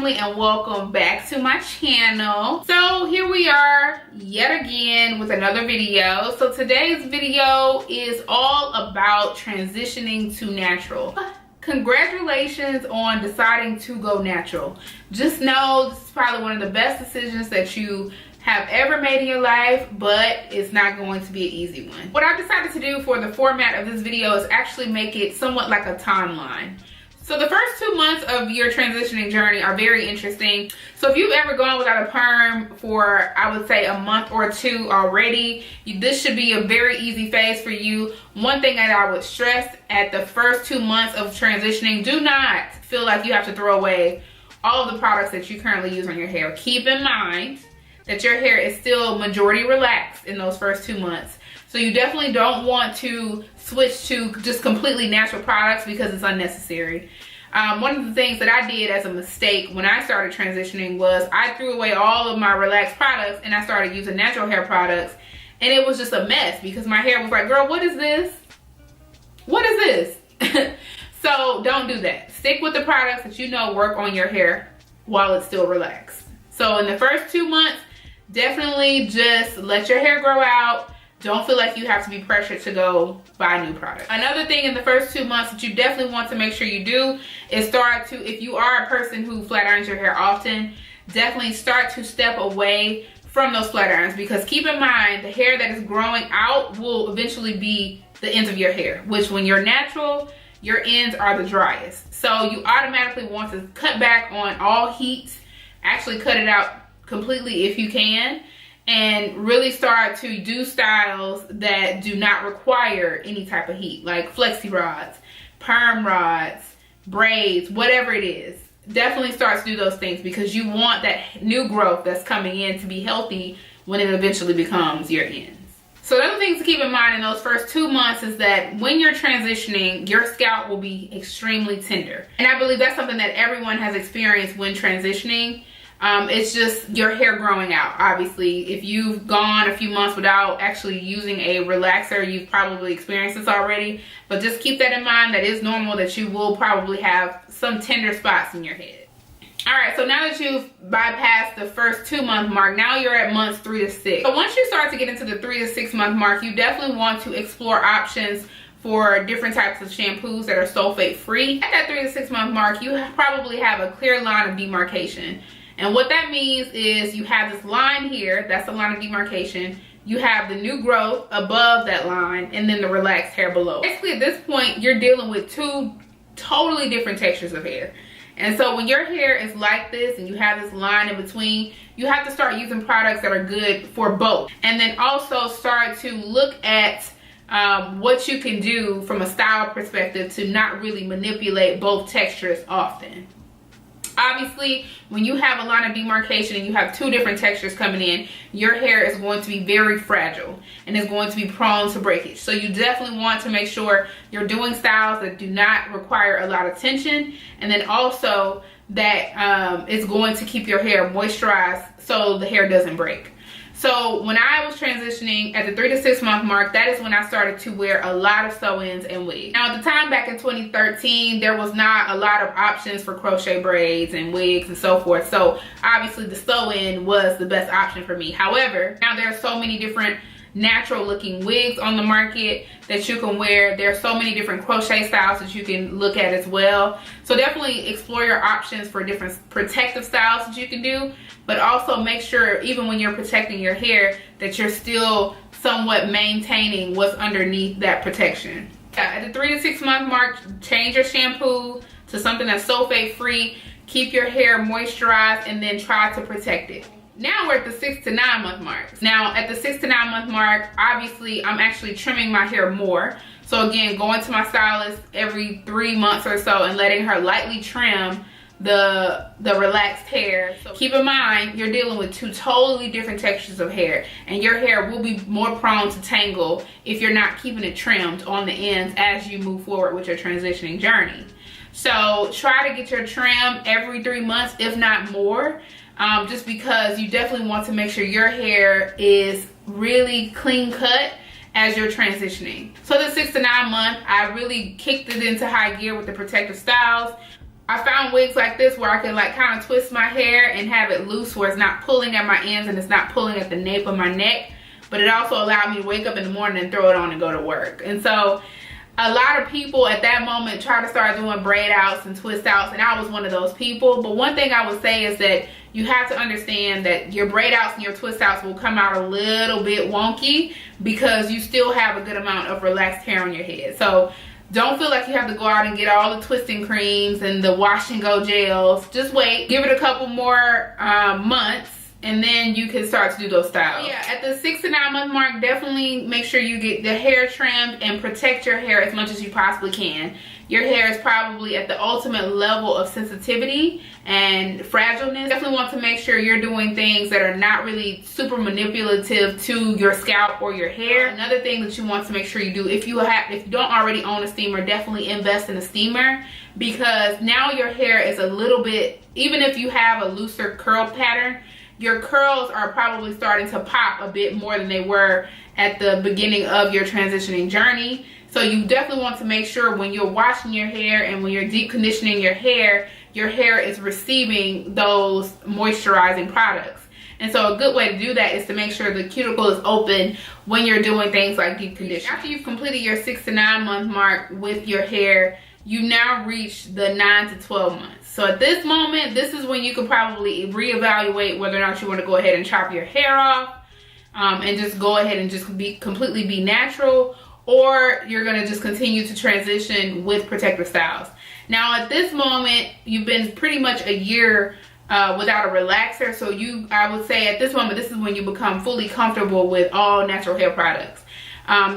family, and welcome back to my channel. So here we are yet again with another video. So today's video is all about transitioning to natural. Congratulations on deciding to go natural. Just know this is probably one of the best decisions that you have ever made in your life, but it's not going to be an easy one. What I've decided to do for the format of this video is actually make it somewhat like a timeline. So the first 2 months of your transitioning journey are very interesting. So if you've ever gone without a perm for, I would say, a month or two already, this should be a very easy phase for you. One thing that I would stress at the first 2 months of transitioning, do not feel like you have to throw away all of the products that you currently use on your hair. Keep in mind that your hair is still majority relaxed in those first 2 months. So you definitely don't want to switch to just completely natural products because it's unnecessary. One of the things that I did as a mistake when I started transitioning was I threw away all of my relaxed products and I started using natural hair products, and it was just a mess because my hair was like, girl, what is this? What is this? So don't do that. Stick with the products that you know work on your hair while it's still relaxed. So in the first 2 months, definitely just let your hair grow out. Don't feel like you have to be pressured to go buy new products. Another thing in the first 2 months that you definitely want to make sure you do is start to, if you are a person who flat irons your hair often, definitely start to step away from those flat irons, because keep in mind the hair that is growing out will eventually be the ends of your hair, which when you're natural, your ends are the driest. So you automatically want to cut back on all heat, actually cut it out completely if you can, and really start to do styles that do not require any type of heat, like flexi rods, perm rods, braids, whatever it is. Definitely start to do those things because you want that new growth that's coming in to be healthy when it eventually becomes your ends. So the other things to keep in mind in those first 2 months is that when you're transitioning, your scalp will be extremely tender. And I believe that's something that everyone has experienced when transitioning. It's just your hair growing out. Obviously, if you've gone a few months without actually using a relaxer, you've probably experienced this already. But just keep that in mind. That is normal, that you will probably have some tender spots in your head. Alright, so now that you've bypassed the first 2 month mark, now you're at months 3 to 6. So once you start to get into the 3 to 6 month mark, you definitely want to explore options for different types of shampoos that are sulfate free. At that 3 to 6 month mark, you probably have a clear line of demarcation. And what that means is you have this line here, that's the line of demarcation. You have the new growth above that line, and then the relaxed hair below. Basically at this point, you're dealing with two totally different textures of hair. And so when your hair is like this and you have this line in between, you have to start using products that are good for both. And then also start to look at what you can do from a style perspective to not really manipulate both textures often. Obviously, when you have a line of demarcation and you have two different textures coming in, your hair is going to be very fragile and is going to be prone to breakage. So you definitely want to make sure you're doing styles that do not require a lot of tension, and then also that it's going to keep your hair moisturized so the hair doesn't break. So when I was transitioning at the 3 to 6 month mark, that is when I started to wear a lot of sew-ins and wigs. Now at the time back in 2013, there was not a lot of options for crochet braids and wigs and so forth. So obviously the sew-in was the best option for me. However, now there are so many different natural looking wigs on the market that you can wear. There are so many different crochet styles that you can look at as well. So definitely explore your options for different protective styles that you can do, but also make sure even when you're protecting your hair that you're still somewhat maintaining what's underneath that protection. At the 3 to 6 month mark, change your shampoo to something that's sulfate free, keep your hair moisturized, and then try to protect it. Now we're at the 6 to 9 month mark. Now at the 6 to 9 month mark, obviously I'm actually trimming my hair more. So again, going to my stylist every 3 months or so and letting her lightly trim the relaxed hair. So keep in mind, you're dealing with two totally different textures of hair, and your hair will be more prone to tangle if you're not keeping it trimmed on the ends as you move forward with your transitioning journey. So try to get your trim every 3 months, if not more. Just because you definitely want to make sure your hair is really clean cut as you're transitioning. So the 6 to 9 month, I really kicked it into high gear with the protective styles. I found wigs like this where I can like kind of twist my hair and have it loose where it's not pulling at my ends and it's not pulling at the nape of my neck. But it also allowed me to wake up in the morning and throw it on and go to work. And so a lot of people at that moment try to start doing braid outs and twist outs, and I was one of those people. But one thing I would say is that you have to understand that your braid outs and your twist outs will come out a little bit wonky because you still have a good amount of relaxed hair on your head. So don't feel like you have to go out and get all the twisting creams and the wash and go gels. Just wait, give it a couple more months, and then you can start to do those styles. Yeah, at the 6 to 9 month mark, definitely make sure you get the hair trimmed and protect your hair as much as you possibly can. Your hair is probably at the ultimate level of sensitivity and fragileness. Definitely want to make sure you're doing things that are not really super manipulative to your scalp or your hair. Another thing that you want to make sure you do, if you don't already own a steamer, definitely invest in a steamer, because now your hair is a little bit, even if you have a looser curl pattern, your curls are probably starting to pop a bit more than they were at the beginning of your transitioning journey. So you definitely want to make sure when you're washing your hair and when you're deep conditioning your hair is receiving those moisturizing products. And so a good way to do that is to make sure the cuticle is open when you're doing things like deep conditioning. After you've completed your 6 to 9 month mark with your hair, you now reach the 9 to 12 months. So at this moment, this is when you can probably reevaluate whether or not you want to go ahead and chop your hair off and just go ahead and just completely be natural, or you're going to just continue to transition with protective styles. Now at this moment, you've been pretty much a year without a relaxer, so I would say at this moment, this is when you become fully comfortable with all natural hair products.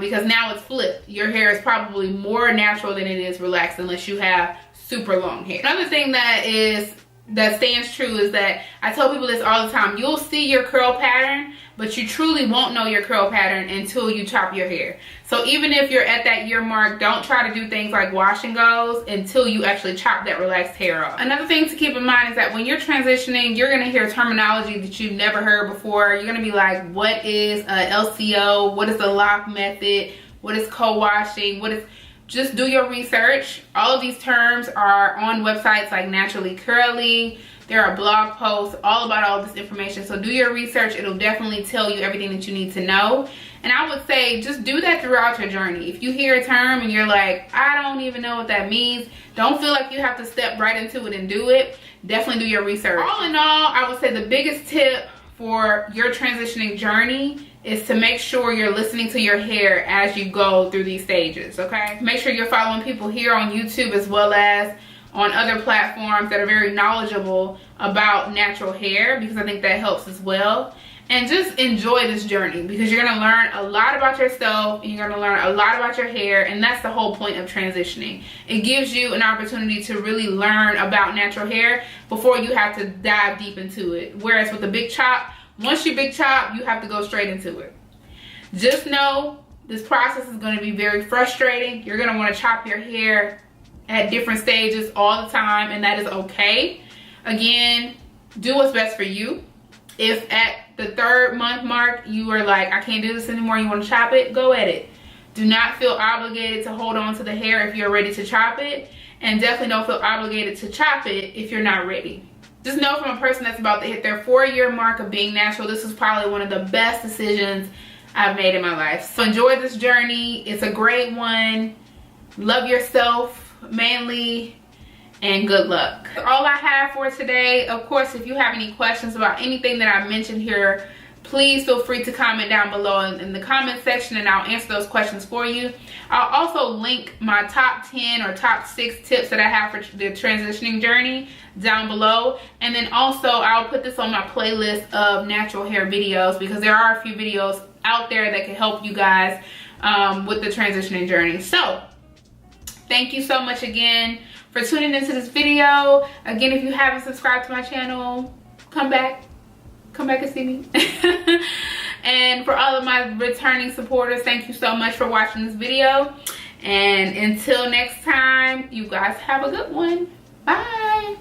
Because now it's flipped. Your hair is probably more natural than it is relaxed unless you have super long hair. Another thing that stands true is that I tell people this all the time. You'll see your curl pattern, but you truly won't know your curl pattern until you chop your hair. So even if you're at that year mark, don't try to do things like wash and goes until you actually chop that relaxed hair off. Another thing to keep in mind is that when you're transitioning, you're going to hear terminology that you've never heard before. You're going to be like, what is LCO? What is the lock method? What is co-washing? Just do your research. All of these terms are on websites like Naturally Curly. There are blog posts all about all this information. So do your research. It'll definitely tell you everything that you need to know. And I would say just do that throughout your journey. If you hear a term and you're like, I don't even know what that means, don't feel like you have to step right into it and do it. Definitely do your research. All in all, I would say the biggest tip for your transitioning journey is to make sure you're listening to your hair as you go through these stages, okay? Make sure you're following people here on YouTube as well as on other platforms that are very knowledgeable about natural hair, because I think that helps as well. And just enjoy this journey, because you're gonna learn a lot about yourself and you're gonna learn a lot about your hair, and that's the whole point of transitioning. It gives you an opportunity to really learn about natural hair before you have to dive deep into it. Whereas with the big chop, once you big chop, you have to go straight into it. Just know this process is going to be very frustrating. You're going to want to chop your hair at different stages all the time, and that is okay. Again, do what's best for you. If at the 3rd month mark you are like, I can't do this anymore, you want to chop it, go at it. Do not feel obligated to hold on to the hair if you're ready to chop it, and definitely don't feel obligated to chop it if you're not ready. Just know from a person that's about to hit their 4-year mark of being natural, this is probably one of the best decisions I've made in my life. So enjoy this journey. It's a great one. Love yourself mainly, and good luck. That's all I have for today. Of course, if you have any questions about anything that I mentioned here, please feel free to comment down below in the comment section, and I'll answer those questions for you. I'll also link my top 10 or top 6 tips that I have for the transitioning journey down below. And then also I'll put this on my playlist of natural hair videos, because there are a few videos out there that can help you guys with the transitioning journey. So thank you so much again for tuning into this video. Again, if you haven't subscribed to my channel, come back and see me. And for all of my returning supporters, thank you so much for watching this video. And until next time, you guys have a good one. Bye.